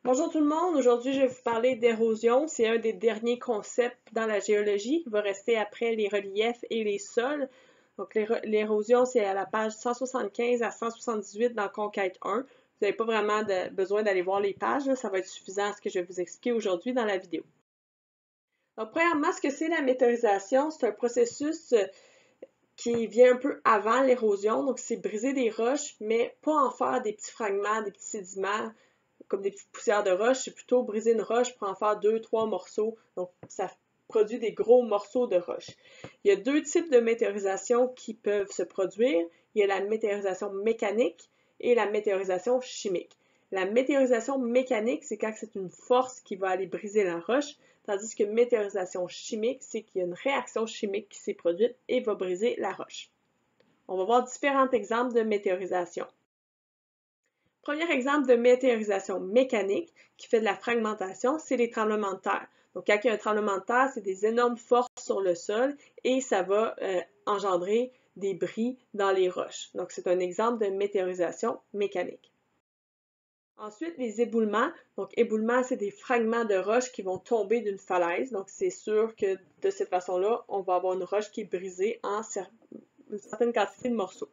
Bonjour tout le monde, aujourd'hui je vais vous parler d'érosion. C'est un des derniers concepts dans la géologie qui va rester après les reliefs et les sols. Donc l'érosion, c'est à la page 175 à 178 dans Conquête 1. Vous n'avez pas vraiment besoin d'aller voir les pages, là. Ça va être suffisant à ce que je vais vous expliquer aujourd'hui dans la vidéo. Donc premièrement, ce que c'est la météorisation, c'est un processus qui vient un peu avant l'érosion. Donc c'est briser des roches, mais pas en faire des petits fragments, des petits sédiments, comme des petites poussières de roche, c'est plutôt briser une roche pour en faire 2-3 morceaux. Donc, ça produit des gros morceaux de roche. Il y a deux types de météorisation qui peuvent se produire. Il y a la météorisation mécanique et la météorisation chimique. La météorisation mécanique, c'est quand c'est une force qui va aller briser la roche, tandis que météorisation chimique, c'est qu'il y a une réaction chimique qui s'est produite et va briser la roche. On va voir différents exemples de météorisation. Premier exemple de météorisation mécanique qui fait de la fragmentation, c'est les tremblements de terre. Donc, quand il y a un tremblement de terre, c'est des énormes forces sur le sol et ça va engendrer des bris dans les roches. Donc, c'est un exemple de météorisation mécanique. Ensuite, les éboulements. Donc, éboulements, c'est des fragments de roche qui vont tomber d'une falaise. Donc, c'est sûr que de cette façon-là, on va avoir une roche qui est brisée en une certaine quantité de morceaux.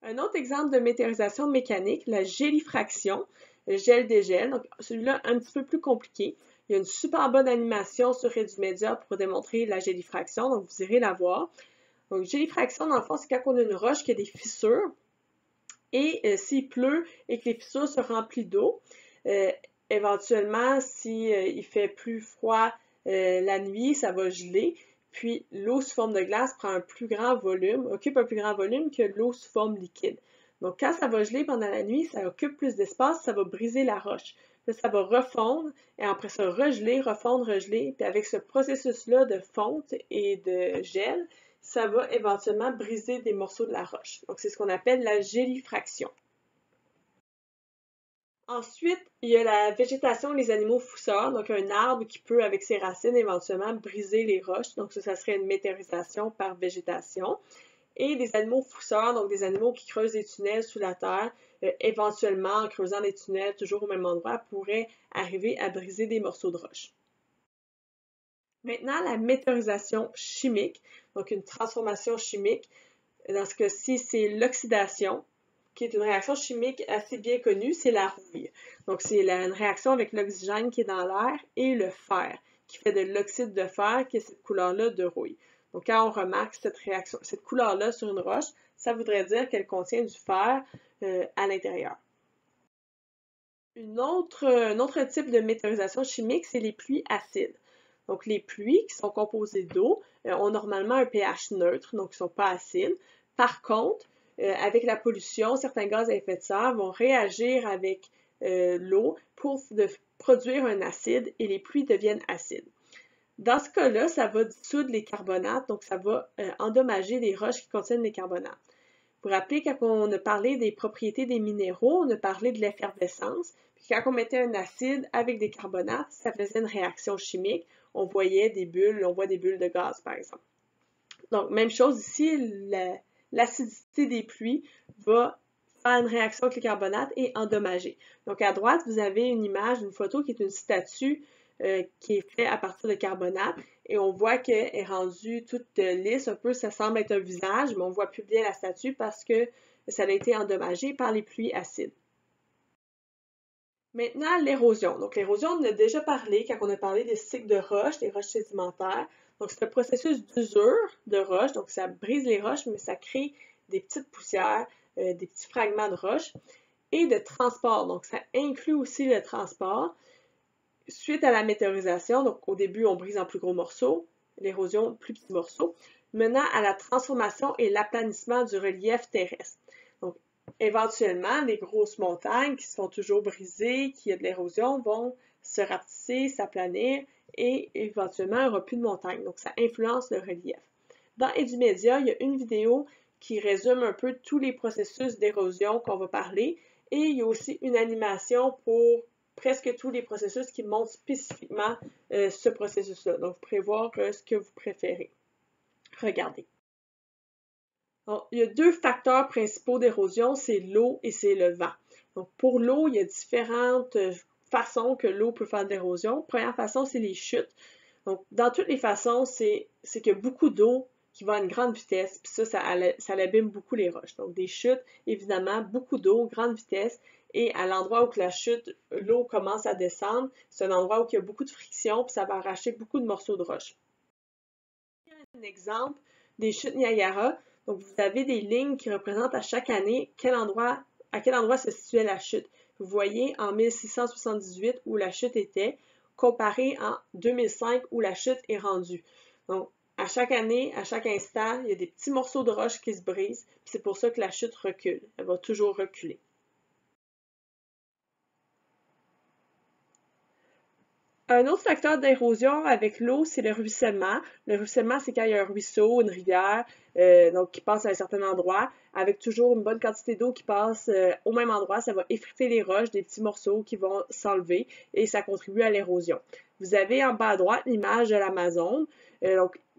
Un autre exemple de météorisation mécanique, la gélifraction, le gel-dégel. Donc, celui-là, un petit peu plus compliqué. Il y a une super bonne animation sur Edumedia pour démontrer la gélifraction, donc vous irez la voir. Donc, gélifraction, dans le fond, c'est quand on a une roche qui a des fissures et s'il pleut et que les fissures se remplissent d'eau, éventuellement, s'il fait plus froid la nuit, ça va geler. Puis l'eau sous forme de glace prend un plus grand volume, occupe un plus grand volume que l'eau sous forme liquide. Donc quand ça va geler pendant la nuit, ça occupe plus d'espace, ça va briser la roche. Là, ça va refondre et après ça regeler, refondre, regeler. Puis avec ce processus-là de fonte et de gel, ça va éventuellement briser des morceaux de la roche. Donc c'est ce qu'on appelle la gélifraction. Ensuite, il y a la végétation et les animaux fouisseurs, donc un arbre qui peut, avec ses racines, éventuellement briser les roches. Donc ça serait une météorisation par végétation. Et des animaux fouisseurs, donc des animaux qui creusent des tunnels sous la terre, éventuellement, en creusant des tunnels toujours au même endroit, pourraient arriver à briser des morceaux de roche. Maintenant, la météorisation chimique, donc une transformation chimique. Dans ce cas-ci, c'est l'oxydation, qui est une réaction chimique assez bien connue, c'est la rouille. Donc, c'est une réaction avec l'oxygène qui est dans l'air et le fer, qui fait de l'oxyde de fer, qui est cette couleur-là de rouille. Donc, quand on remarque cette couleur-là sur une roche, ça voudrait dire qu'elle contient du fer à l'intérieur. Un autre type de météorisation chimique, c'est les pluies acides. Donc, les pluies qui sont composées d'eau ont normalement un pH neutre, donc ils ne sont pas acides. Par contre, avec la pollution, certains gaz à effet de serre vont réagir avec l'eau pour produire un acide et les pluies deviennent acides. Dans ce cas-là, ça va dissoudre les carbonates, donc ça va endommager les roches qui contiennent les carbonates. Vous vous rappelez, quand on a parlé des propriétés des minéraux, on a parlé de l'effervescence. Puis quand on mettait un acide avec des carbonates, ça faisait une réaction chimique. On voyait des bulles, on voit des bulles de gaz, par exemple. Donc, même chose ici, l'acidité des pluies va faire une réaction avec les carbonates et endommager. Donc, à droite, vous avez une image, une photo qui est une statue qui est faite à partir de carbonate et on voit qu'elle est rendue toute lisse, un peu, ça semble être un visage, mais on voit plus bien la statue parce que ça a été endommagé par les pluies acides. Maintenant, l'érosion. Donc, l'érosion, on en a déjà parlé quand on a parlé des cycles de roches, des roches sédimentaires. Donc, c'est un processus d'usure de roches. Donc, ça brise les roches, mais ça crée des petites poussières, des petits fragments de roches et de transport. Donc, ça inclut aussi le transport. Suite à la météorisation, donc au début, on brise en plus gros morceaux, l'érosion, plus petits morceaux, menant à la transformation et l'aplanissement du relief terrestre. Donc, éventuellement, les grosses montagnes qui se font toujours briser, qui a de l'érosion, vont se rapetisser, s'aplanir et éventuellement, il n'y aura plus de montagnes. Donc, ça influence le relief. Dans Edumedia, il y a une vidéo qui résume un peu tous les processus d'érosion qu'on va parler et il y a aussi une animation pour presque tous les processus qui montrent spécifiquement ce processus-là. Donc, vous pourrez voir ce que vous préférez. Regardez. Donc, il y a deux facteurs principaux d'érosion, c'est l'eau et c'est le vent. Donc, pour l'eau, il y a différentes façons que l'eau peut faire de l'érosion. Première façon, c'est les chutes. Donc, dans toutes les façons, c'est qu'il y a beaucoup d'eau qui va à une grande vitesse, puis ça l'abîme beaucoup les roches. Donc, des chutes, évidemment, beaucoup d'eau, grande vitesse, et à l'endroit où la chute, l'eau commence à descendre, c'est un endroit où il y a beaucoup de friction, puis ça va arracher beaucoup de morceaux de roche. Un exemple des chutes Niagara. Donc, vous avez des lignes qui représentent à chaque année à quel endroit se situait la chute. Vous voyez en 1678 où la chute était, comparé en 2005 où la chute est rendue. Donc, à chaque année, à chaque instant, il y a des petits morceaux de roche qui se brisent, puis c'est pour ça que la chute recule. Elle va toujours reculer. Un autre facteur d'érosion avec l'eau, c'est le ruissellement. Le ruissellement, c'est quand il y a un ruisseau, une rivière, donc qui passe à un certain endroit, avec toujours une bonne quantité d'eau qui passe au même endroit. Ça va effriter les roches, des petits morceaux qui vont s'enlever et ça contribue à l'érosion. Vous avez en bas à droite l'image de l'Amazone,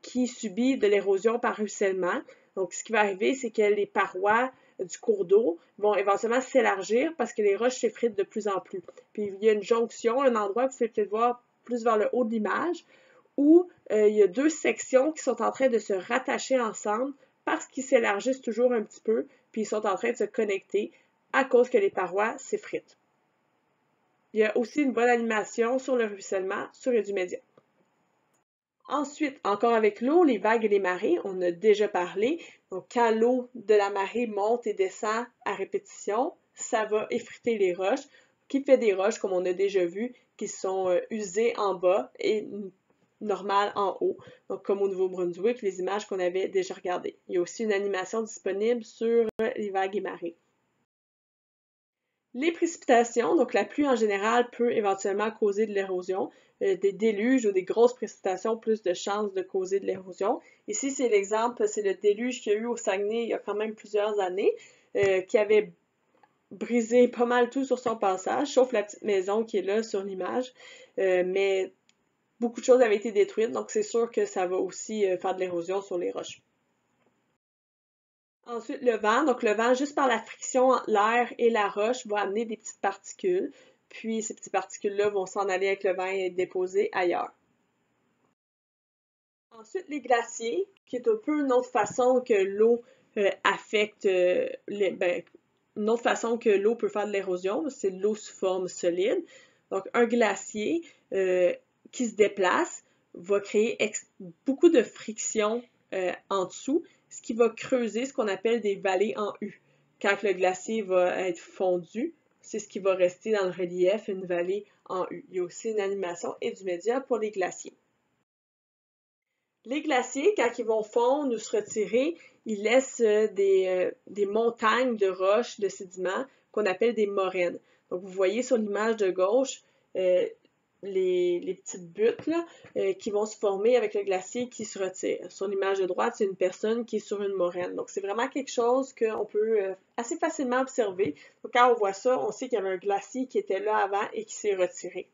qui subit de l'érosion par ruissellement. Donc, ce qui va arriver, c'est que les parois du cours d'eau vont éventuellement s'élargir parce que les roches s'effritent de plus en plus. Puis il y a une jonction, un endroit que vous pouvez peut-être voir plus vers le haut de l'image, où il y a deux sections qui sont en train de se rattacher ensemble parce qu'ils s'élargissent toujours un petit peu, puis ils sont en train de se connecter à cause que les parois s'effritent. Il y a aussi une bonne animation sur le ruissellement sur Edumedia. Ensuite, encore avec l'eau, les vagues et les marées, on a déjà parlé. Donc, quand l'eau de la marée monte et descend à répétition, ça va effriter les roches, qui fait des roches, comme on a déjà vu, qui sont usées en bas et normales en haut. Donc, comme au Nouveau-Brunswick, les images qu'on avait déjà regardées. Il y a aussi une animation disponible sur les vagues et marées. Les précipitations, donc la pluie en général peut éventuellement causer de l'érosion. Des déluges ou des grosses précipitations ont plus de chances de causer de l'érosion. Ici, c'est l'exemple, c'est le déluge qu'il y a eu au Saguenay il y a quand même plusieurs années, qui avait brisé pas mal tout sur son passage, sauf la petite maison qui est là sur l'image. Mais beaucoup de choses avaient été détruites, donc c'est sûr que ça va aussi faire de l'érosion sur les roches. Ensuite, le vent. Donc, le vent, juste par la friction entre l'air et la roche, va amener des petites particules. Puis, ces petites particules-là vont s'en aller avec le vent et être déposées ailleurs. Ensuite, les glaciers, qui est un peu une autre façon que l'eau affecte, une autre façon que l'eau peut faire de l'érosion, c'est l'eau sous forme solide. Donc, un glacier qui se déplace va créer beaucoup de friction en dessous, ce qui va creuser ce qu'on appelle des vallées en U. Quand le glacier va être fondu, c'est ce qui va rester dans le relief, une vallée en U. Il y a aussi une animation Edumedia pour les glaciers. Les glaciers, quand ils vont fondre ou se retirer, ils laissent des montagnes de roches, de sédiments qu'on appelle des moraines. Donc, vous voyez sur l'image de gauche les petites buttes là, qui vont se former avec le glacier qui se retire. Sur l'image de droite, c'est une personne qui est sur une moraine. Donc, c'est vraiment quelque chose qu'on peut assez facilement observer. Donc, quand on voit ça, on sait qu'il y avait un glacier qui était là avant et qui s'est retiré.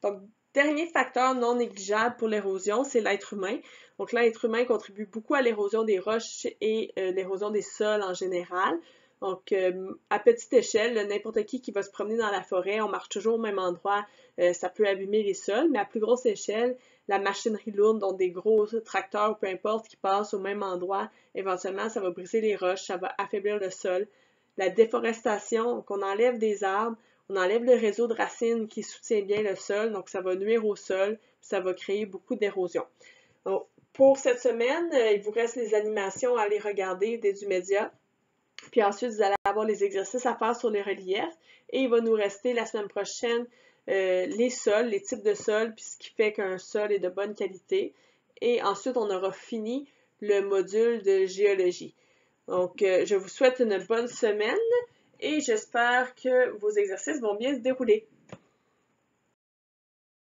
Donc, dernier facteur non négligeable pour l'érosion, c'est l'être humain. Donc, l'être humain contribue beaucoup à l'érosion des roches et l'érosion des sols en général. Donc, à petite échelle, n'importe qui va se promener dans la forêt, on marche toujours au même endroit, ça peut abîmer les sols, mais à plus grosse échelle, la machinerie lourde, donc des gros tracteurs ou peu importe qui passent au même endroit, éventuellement, ça va briser les roches, ça va affaiblir le sol. La déforestation, donc on enlève des arbres, on enlève le réseau de racines qui soutient bien le sol, donc ça va nuire au sol, ça va créer beaucoup d'érosion. Donc, pour cette semaine, il vous reste les animations à aller regarder d'Edumedia. Puis ensuite, vous allez avoir les exercices à faire sur les reliefs. Et il va nous rester la semaine prochaine les sols, les types de sols, puis ce qui fait qu'un sol est de bonne qualité. Et ensuite, on aura fini le module de géologie. Donc, je vous souhaite une bonne semaine et j'espère que vos exercices vont bien se dérouler.